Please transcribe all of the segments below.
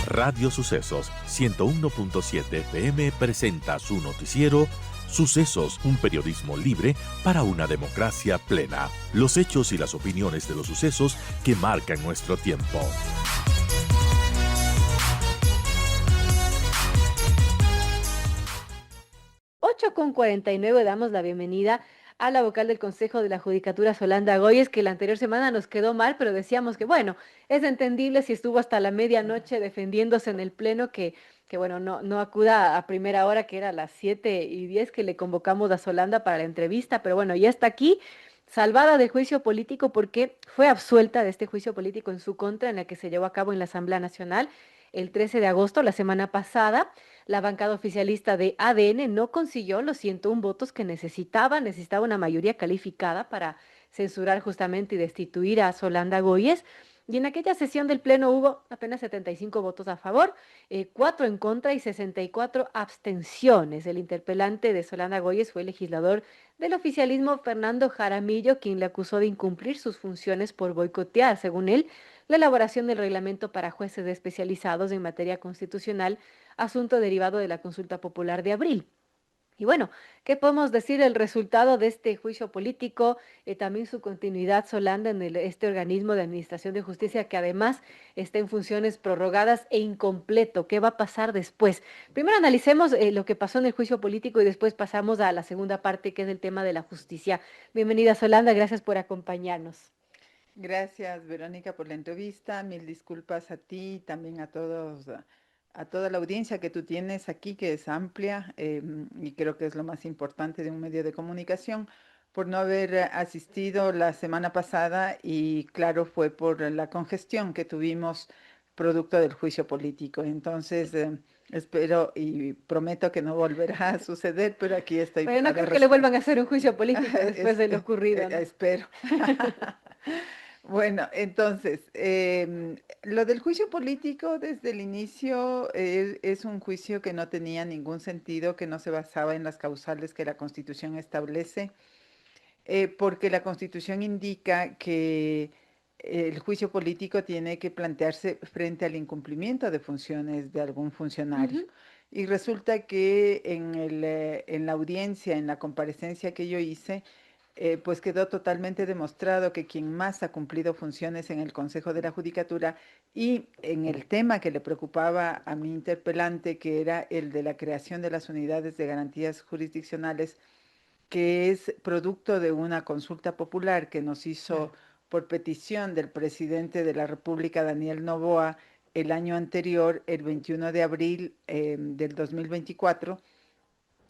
Radio Sucesos 101.7 FM presenta su noticiero Sucesos, un periodismo libre para una democracia plena. Los hechos y las opiniones de los sucesos que marcan nuestro tiempo. Con 49 damos la bienvenida a la vocal del Consejo de la Judicatura, Solanda Goyes, que la anterior semana nos quedó mal, pero decíamos que, bueno, es entendible si estuvo hasta la medianoche defendiéndose en el Pleno, que bueno, no acuda a primera hora, que era a las 7:10 que le convocamos a Solanda para la entrevista, pero bueno, ya está aquí, salvada del juicio político porque fue absuelta de este juicio político en su contra, en la que se llevó a cabo en la Asamblea Nacional el 13 de agosto, la semana pasada. La bancada oficialista de ADN no consiguió los 101 votos que necesitaba una mayoría calificada para censurar justamente y destituir a Solanda Goyes. Y en aquella sesión del Pleno hubo apenas 75 votos a favor, 4 en contra y 64 abstenciones. El interpelante de Solanda Goyes fue el legislador del oficialismo Fernando Jaramillo, quien le acusó de incumplir sus funciones por boicotear, según él, la elaboración del reglamento para jueces especializados en materia constitucional, asunto derivado de la consulta popular de abril. Y bueno, ¿qué podemos decir del resultado de este juicio político? También su continuidad, Solanda, en este organismo de administración de justicia que además está en funciones prorrogadas e incompleto. ¿Qué va a pasar después? Primero analicemos lo que pasó en el juicio político y después pasamos a la segunda parte, que es el tema de la justicia. Bienvenida, Solanda, gracias por acompañarnos. Gracias, Verónica, por la entrevista. Mil disculpas a ti y también a todos, a toda la audiencia que tú tienes aquí, que es amplia, y creo que es lo más importante de un medio de comunicación, por no haber asistido la semana pasada y claro, fue por la congestión que tuvimos producto del juicio político. Entonces, espero y prometo que no volverá a suceder, pero aquí estoy Bueno, no para creo que le vuelvan a hacer un juicio político después es- de lo ocurrido, ¿no? espero. Bueno, entonces, lo del juicio político desde el inicio es un juicio que no tenía ningún sentido, que no se basaba en las causales que la Constitución establece, porque la Constitución indica que el juicio político tiene que plantearse frente al incumplimiento de funciones de algún funcionario. Ujú. Y resulta que en la audiencia, en la comparecencia que yo hice, pues quedó totalmente demostrado que quien más ha cumplido funciones en el Consejo de la Judicatura y en el tema que le preocupaba a mi interpelante, que era el de la creación de las unidades de garantías jurisdiccionales, que es producto de una consulta popular que nos hizo por petición del presidente de la República, Daniel Noboa, el año anterior, el 21 de abril del 2024,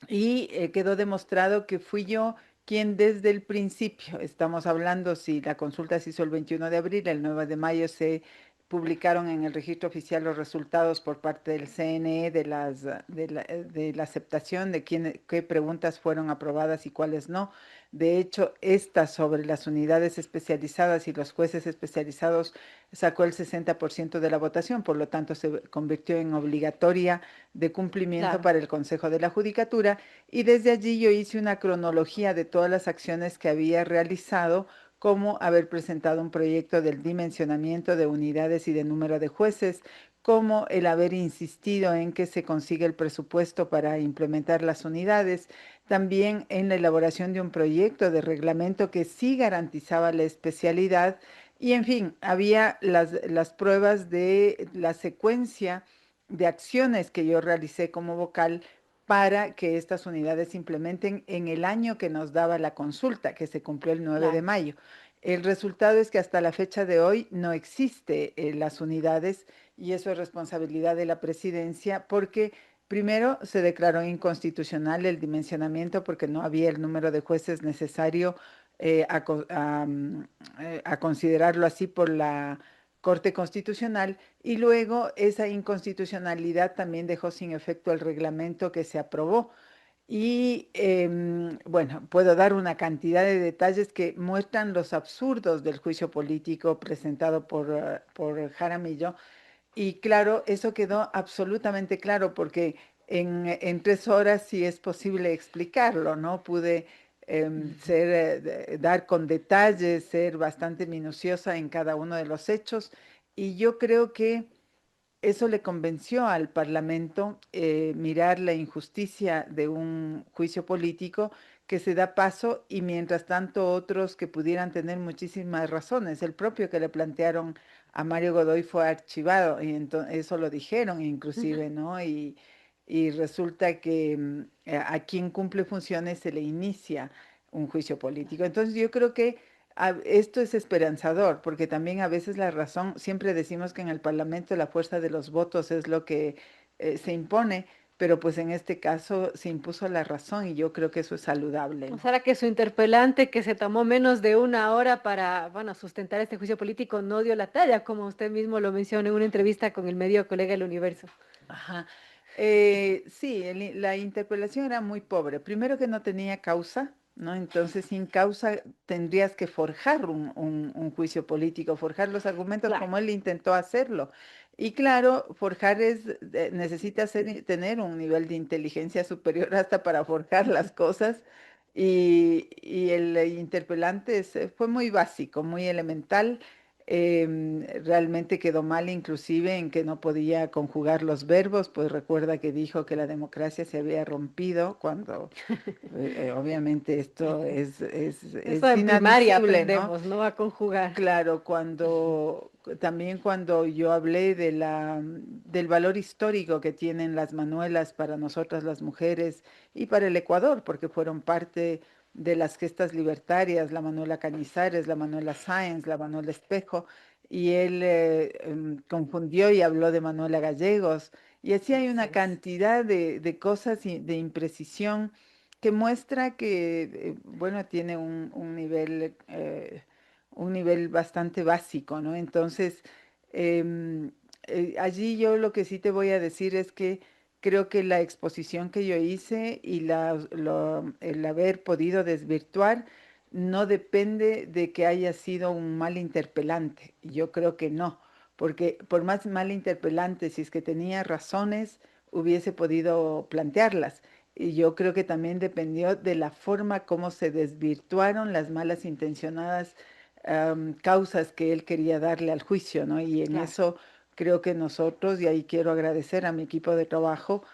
y quedó demostrado que fui yo quien desde el principio, estamos hablando, si la consulta se hizo el 21 de abril, el 9 de mayo se publicaron en el registro oficial los resultados por parte del CNE de la aceptación de qué preguntas fueron aprobadas y cuáles no. De hecho, esta sobre las unidades especializadas y los jueces especializados sacó el 60% de la votación, por lo tanto se convirtió en obligatoria de cumplimiento Claro. para el Consejo de la Judicatura, y desde allí yo hice una cronología de todas las acciones que había realizado, como haber presentado un proyecto del dimensionamiento de unidades y de número de jueces, como el haber insistido en que se consiga el presupuesto para implementar las unidades, también en la elaboración de un proyecto de reglamento que sí garantizaba la especialidad, y en fin, había las pruebas de la secuencia de acciones que yo realicé como vocal para que estas unidades se implementen en el año que nos daba la consulta, que se cumplió el 9 de Claro. mayo. El resultado es que hasta la fecha de hoy no existe las unidades, y eso es responsabilidad de la presidencia, porque primero se declaró inconstitucional el dimensionamiento porque no había el número de jueces necesario, a considerarlo así por la Corte Constitucional, y luego esa inconstitucionalidad también dejó sin efecto el reglamento que se aprobó. Y bueno, puedo dar una cantidad de detalles que muestran los absurdos del juicio político presentado por Jaramillo. Y claro, eso quedó absolutamente claro porque en 3 horas sí es posible explicarlo, ¿no? Pude dar con detalles, ser bastante minuciosa en cada uno de los hechos, y yo creo que eso le convenció al Parlamento mirar la injusticia de un juicio político que se da paso y mientras tanto otros que pudieran tener muchísimas razones. El propio que le plantearon a Mario Godoy fue archivado y eso lo dijeron Ujú. inclusive, ¿no? Y resulta que a quien cumple funciones se le inicia un juicio político. Entonces yo creo que esto es esperanzador, porque también a veces la razón, siempre decimos que en el Parlamento la fuerza de los votos es lo que se impone, pero pues en este caso se impuso la razón y yo creo que eso es saludable. O sea, que su interpelante, que se tomó menos de una hora para, bueno, sustentar este juicio político, no dio la talla, como usted mismo lo mencionó en una entrevista con el medio Colega del Universo. Ajá. Sí, la interpelación era muy pobre. Primero que no tenía causa, ¿no? Entonces, sin causa tendrías que forjar un juicio político, forjar los argumentos Claro. como él intentó hacerlo. Y claro, forjar necesita tener un nivel de inteligencia superior hasta para forjar las cosas. Y el interpelante fue muy básico, muy elemental. Realmente quedó mal inclusive en que no podía conjugar los verbos, pues recuerda que dijo que la democracia se había rompido cuando obviamente esto Eso es en primaria inadmisible, ¿no? aprendemos, ¿no? A conjugar. Claro, también cuando yo hablé del valor histórico que tienen las manuelas para nosotras las mujeres y para el Ecuador, porque fueron parte de las gestas libertarias, la Manuela Cañizares, la Manuela Sáenz, la Manuela Espejo, y él confundió y habló de Manuela Gallegos, y así hay Así una es. cantidad de cosas y de imprecisión que muestra que, bueno, tiene un nivel bastante básico, ¿no? Entonces, allí yo lo que sí te voy a decir es que creo que la exposición que yo hice y el haber podido desvirtuar no depende de que haya sido un mal interpelante. Yo creo que no, porque por más mal interpelante, si es que tenía razones, hubiese podido plantearlas. Y yo creo que también dependió de la forma como se desvirtuaron las malas intencionadas causas que él quería darle al juicio, ¿no? Y en Claro. eso creo que nosotros, y ahí quiero agradecer a mi equipo de trabajo,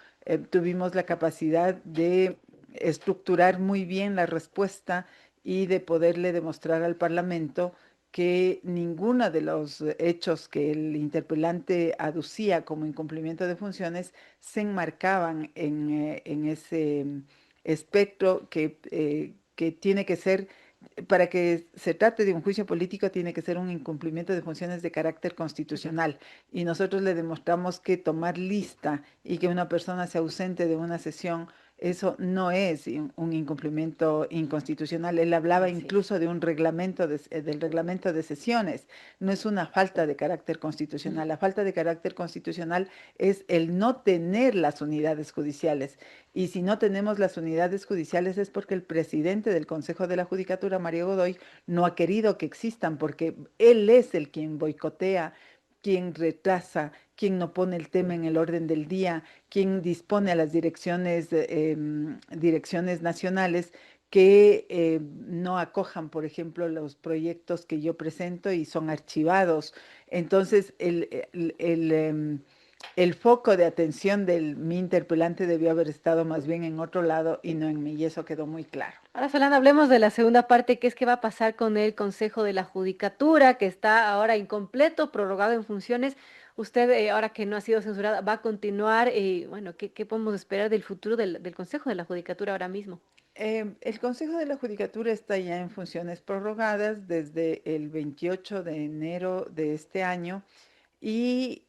tuvimos la capacidad de estructurar muy bien la respuesta y de poderle demostrar al Parlamento que ninguno de los hechos que el interpelante aducía como incumplimiento de funciones se enmarcaban en ese espectro que tiene que ser para que se trate de un juicio político tiene que ser un incumplimiento de funciones de carácter Ujú. constitucional. Y nosotros le demostramos que tomar lista y que una persona se ausente de una sesión, eso no es un incumplimiento inconstitucional. Él hablaba Así es. incluso de un reglamento del reglamento de sesiones. No es una falta de carácter constitucional. La falta de carácter constitucional es el no tener las unidades judiciales. Y si no tenemos las unidades judiciales es porque el presidente del Consejo de la Judicatura, Mario Godoy, no ha querido que existan porque él es el quien boicotea, quien retrasa, quien no pone el tema en el orden del día, quien dispone a las direcciones nacionales que no acojan, por ejemplo, los proyectos que yo presento y son archivados. Entonces, el foco de atención de mi interpelante debió haber estado más bien en otro lado y no en mí, y eso quedó muy claro. Ahora, Solana, hablemos de la segunda parte, que es qué va a pasar con el Consejo de la Judicatura, que está ahora incompleto, prorrogado en funciones. Usted, ahora que no ha sido censurada, va a continuar. Bueno, ¿qué podemos esperar del futuro del Consejo de la Judicatura ahora mismo? El Consejo de la Judicatura está ya en funciones prorrogadas desde el 28 de enero de este año y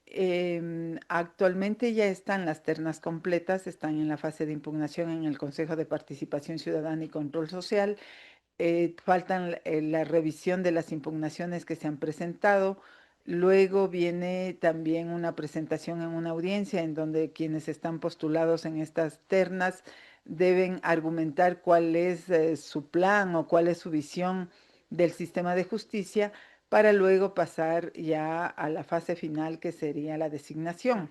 actualmente ya están las ternas completas, están en la fase de impugnación en el Consejo de Participación Ciudadana y Control Social. Faltan la revisión de las impugnaciones que se han presentado. Luego viene también una presentación en una audiencia en donde quienes están postulados en estas ternas deben argumentar cuál es su plan o cuál es su visión del sistema de justicia para luego pasar ya a la fase final que sería la designación.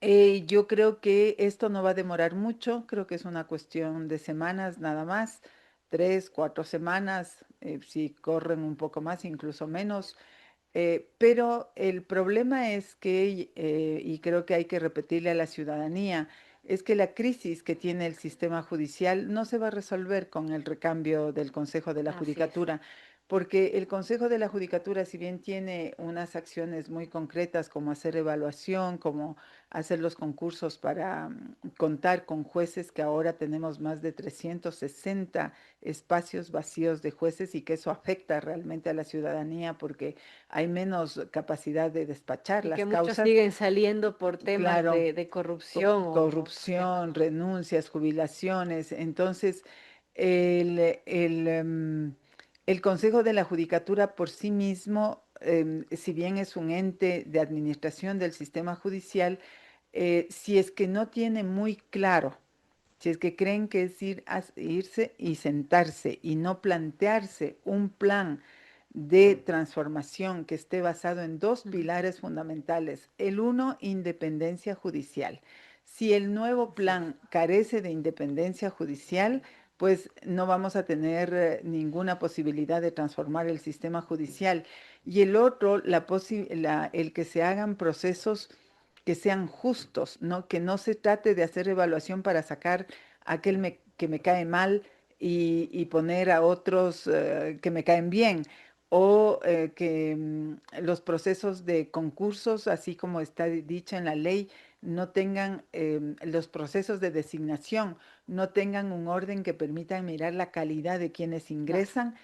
Yo creo que esto no va a demorar mucho, creo que es una cuestión de semanas nada más, 3, 4 semanas, si corren un poco más, incluso menos. Pero el problema es que, y creo que hay que repetirle a la ciudadanía, es que la crisis que tiene el sistema judicial no se va a resolver con el recambio del Consejo de la Así es. Judicatura, porque el Consejo de la Judicatura, si bien tiene unas acciones muy concretas como hacer evaluación, como hacer los concursos para contar con jueces, que ahora tenemos más de 360 espacios vacíos de jueces y que eso afecta realmente a la ciudadanía porque hay menos capacidad de despachar Y que las muchos causas. siguen saliendo por temas Claro, de corrupción o temas, corrupción, ¿no? renuncias, jubilaciones. Entonces, el, el, el Consejo de la Judicatura por sí mismo, si bien es un ente de administración del sistema judicial, si es que no tiene muy claro, si es que creen que es irse y sentarse y no plantearse un plan de transformación que esté basado en dos Ujú. pilares fundamentales. El uno, independencia judicial. Si el nuevo Así es. plan carece de independencia judicial, pues no vamos a tener ninguna posibilidad de transformar el sistema judicial. Y el otro, el que se hagan procesos que sean justos, ¿no? Que no se trate de hacer evaluación para sacar a que me cae mal y poner a otros que me caen bien, o que los procesos de concursos, así como está dicho en la ley, no tengan los procesos de designación, no tengan un orden que permitan mirar la calidad de quienes Claro. ingresan.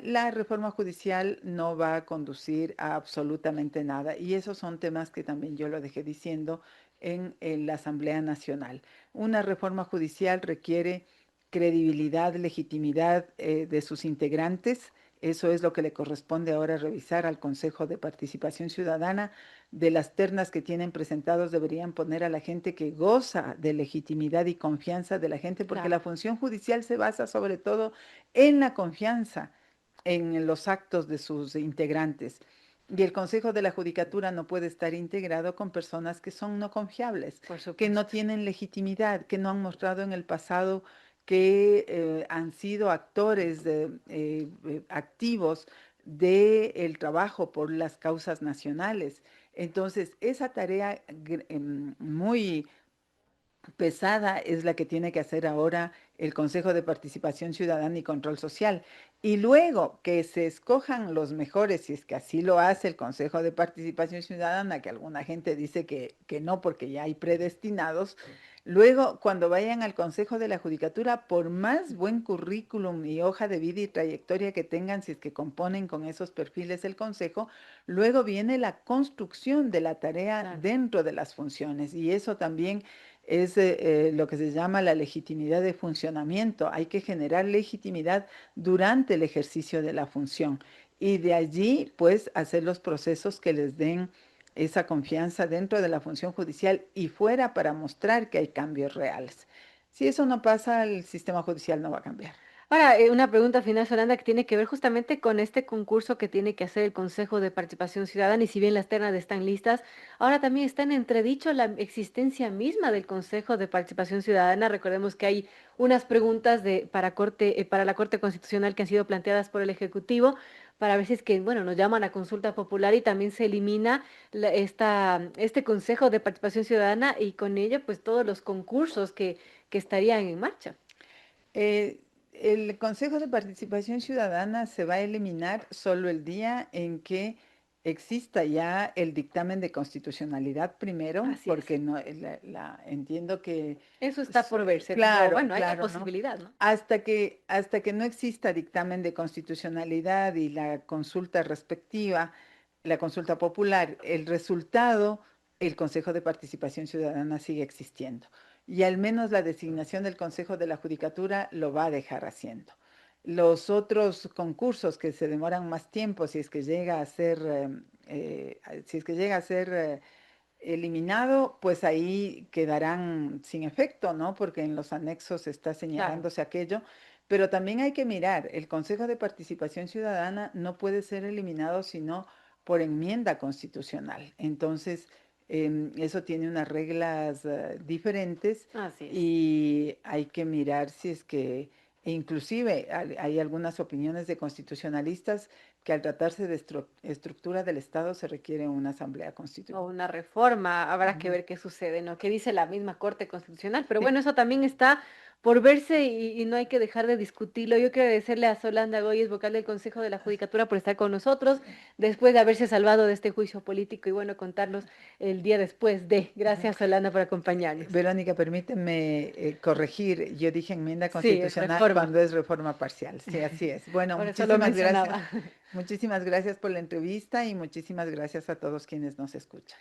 La reforma judicial no va a conducir a absolutamente nada y esos son temas que también yo lo dejé diciendo en la Asamblea Nacional. Una reforma judicial requiere credibilidad, legitimidad de sus integrantes. Eso es lo que le corresponde ahora revisar al Consejo de Participación Ciudadana. De las ternas que tienen presentados deberían poner a la gente que goza de legitimidad y confianza de la gente, porque Claro. la función judicial se basa sobre todo en la confianza en los actos de sus integrantes. Y el Consejo de la Judicatura no puede estar integrado con personas que son no confiables, Por que no supuesto. tienen legitimidad, que no han mostrado en el pasado que han sido actores activos del trabajo por las causas nacionales. Entonces, esa tarea muy pesada es la que tiene que hacer ahora el Consejo de Participación Ciudadana y Control Social. Y luego que se escojan los mejores, si es que así lo hace el Consejo de Participación Ciudadana, que alguna gente dice que no porque ya hay predestinados, luego cuando vayan al Consejo de la Judicatura, por más buen currículum y hoja de vida y trayectoria que tengan, si es que componen con esos perfiles el Consejo, luego viene la construcción de la tarea Claro. dentro de las funciones y eso también es lo que se llama la legitimidad de funcionamiento. Hay que generar legitimidad durante el ejercicio de la función y de allí, pues, hacer los procesos que les den esa confianza dentro de la función judicial y fuera para mostrar que hay cambios reales. Si eso no pasa, el sistema judicial no va a cambiar. Ahora, una pregunta final, Solanda, que tiene que ver justamente con este concurso que tiene que hacer el Consejo de Participación Ciudadana, y si bien las ternas están listas, ahora también está en entredicho la existencia misma del Consejo de Participación Ciudadana. Recordemos que hay unas preguntas para la Corte Constitucional que han sido planteadas por el Ejecutivo para ver si es que, bueno, nos llaman a consulta popular y también se elimina este Consejo de Participación Ciudadana y con ello, pues, todos los concursos que estarían en marcha. Eh, el Consejo de Participación Ciudadana se va a eliminar solo el día en que exista ya el dictamen de constitucionalidad primero, Así es. porque no, entiendo que, Eso está por verse, pero claro, bueno, hay la claro, ¿no? posibilidad, ¿no? Hasta que no exista dictamen de constitucionalidad y la consulta respectiva, la consulta popular, el resultado, el Consejo de Participación Ciudadana sigue existiendo y al menos la designación del Consejo de la Judicatura lo va a dejar haciendo. Los otros concursos que se demoran más tiempo, si es que llega a ser, si es que llega a ser eliminado, pues ahí quedarán sin efecto, ¿no? Porque en los anexos está Claro. señalándose aquello. Pero también hay que mirar, el Consejo de Participación Ciudadana no puede ser eliminado sino por enmienda constitucional. Entonces, eso tiene unas reglas diferentes Así es. y hay que mirar si es que, e inclusive hay algunas opiniones de constitucionalistas que al tratarse de estructura del Estado se requiere una asamblea O constituyente. una reforma, habrá que Ujú. ver qué sucede, ¿no? ¿Qué dice la misma Corte Constitucional? Pero Sí. bueno, eso también está por verse y no hay que dejar de discutirlo. Yo quiero agradecerle a Solanda Goyes, vocal del Consejo de la Judicatura, por estar con nosotros después de haberse salvado de este juicio político y bueno, contarnos el día después de. Gracias, Solanda, por acompañarnos. Verónica, permíteme corregir. Yo dije enmienda Sí, es constitucional reforma. cuando es reforma parcial. Sí, así es. Bueno, Por eso lo muchísimas gracias. mencionaba. Muchísimas gracias por la entrevista y muchísimas gracias a todos quienes nos escuchan.